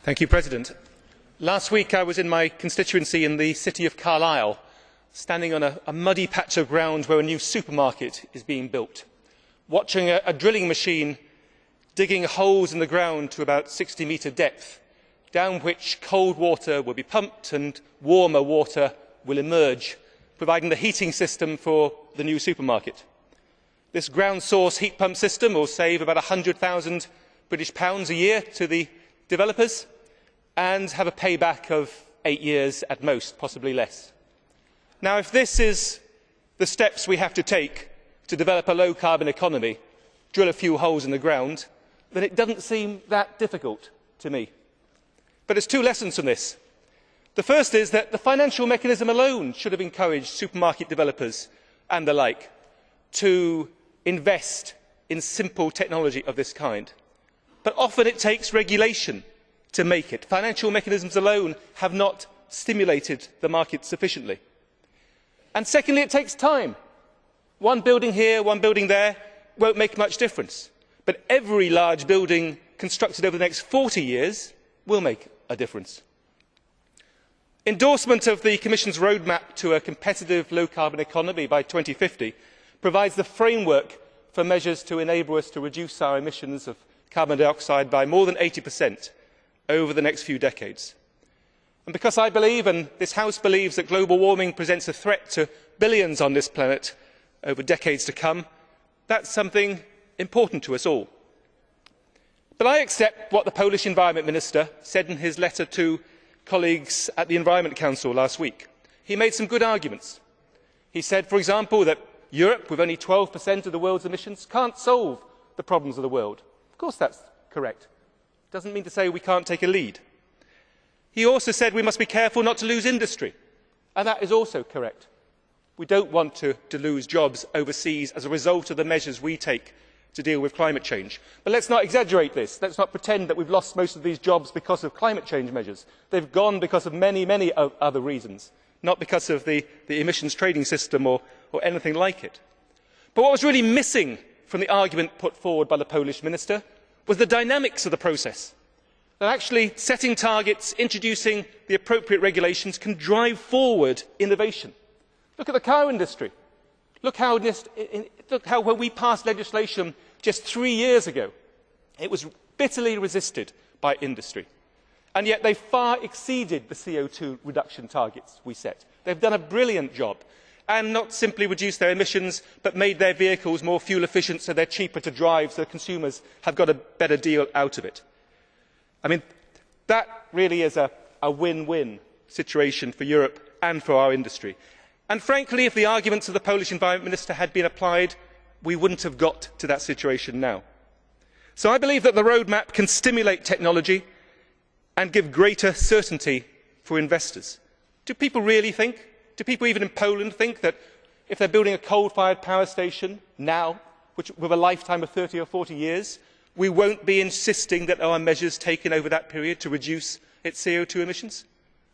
Mr President, last week I was in my constituency in the city of Carlisle, standing on a muddy patch of ground where a new supermarket is being built, watching a drilling machine digging holes in the ground to about 60-metre depth, down which cold water will be pumped and warmer water will emerge, providing the heating system for the new supermarket. This ground source heat pump system will save about £100,000 a year to the developers and have a payback of 8 years at most, possibly less. Now, if this is the steps we have to take to develop a low carbon economy, drill a few holes in the ground, then it doesn't seem that difficult to me. But there's two lessons from this. The first is that the financial mechanism alone should have encouraged supermarket developers and the like to invest in simple technology of this kind. But often it takes regulation to make it. Financial mechanisms alone have not stimulated the market sufficiently. And secondly, it takes time. One building here, one building there won't make much difference. But every large building constructed over the next 40 years will make a difference. Endorsement of the Commission's roadmap to a competitive low-carbon economy by 2050 provides the framework for measures to enable us to reduce our emissions of carbon dioxide by more than 80% over the next few decades. And because I believe, and this House believes, that global warming presents a threat to billions on this planet over decades to come, that's something important to us all. But I accept what the Polish Environment Minister said in his letter to colleagues at the Environment Council last week. He made some good arguments. He said, for example, that Europe, with only 12% of the world's emissions, can't solve the problems of the world. Of course that's correct. It doesn't mean to say we can't take a lead. He also said we must be careful not to lose industry, and that is also correct. We don't want to lose jobs overseas as a result of the measures we take to deal with climate change. But let's not exaggerate this. Let's not pretend that we've lost most of these jobs because of climate change measures. They've gone because of many, many other reasons, not because of the emissions trading system or anything like it. But what was really missing from the argument put forward by the Polish minister was the dynamics of the process. That actually setting targets, introducing the appropriate regulations can drive forward innovation. Look at the car industry. Look how when we passed legislation just 3 years ago, it was bitterly resisted by industry. And yet they far exceeded the CO2 reduction targets we set. They've done a brilliant job and not simply reduced their emissions but made their vehicles more fuel efficient so they're cheaper to drive, so consumers have got a better deal out of it. I mean, that really is a win-win situation for Europe and for our industry. And frankly, if the arguments of the Polish Environment Minister had been applied, we wouldn't have got to that situation now. So I believe that the roadmap can stimulate technology and give greater certainty for investors. Do people really think, do people even in Poland think that if they're building a coal-fired power station now, with a lifetime of 30 or 40 years, we won't be insisting that there are measures taken over that period to reduce its CO2 emissions?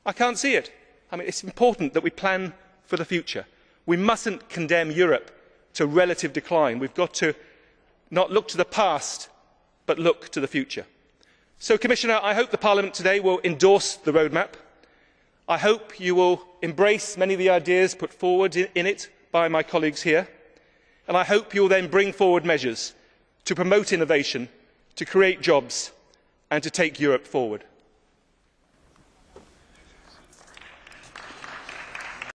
I can't see it. I mean, it's important that we plan for the future. We mustn't condemn Europe to relative decline. We've got to not look to the past, but look to the future. So, Commissioner, I hope the Parliament today will endorse the roadmap. I hope you will embrace many of the ideas put forward in it by my colleagues here. And I hope you will then bring forward measures to promote innovation, to create jobs and to take Europe forward.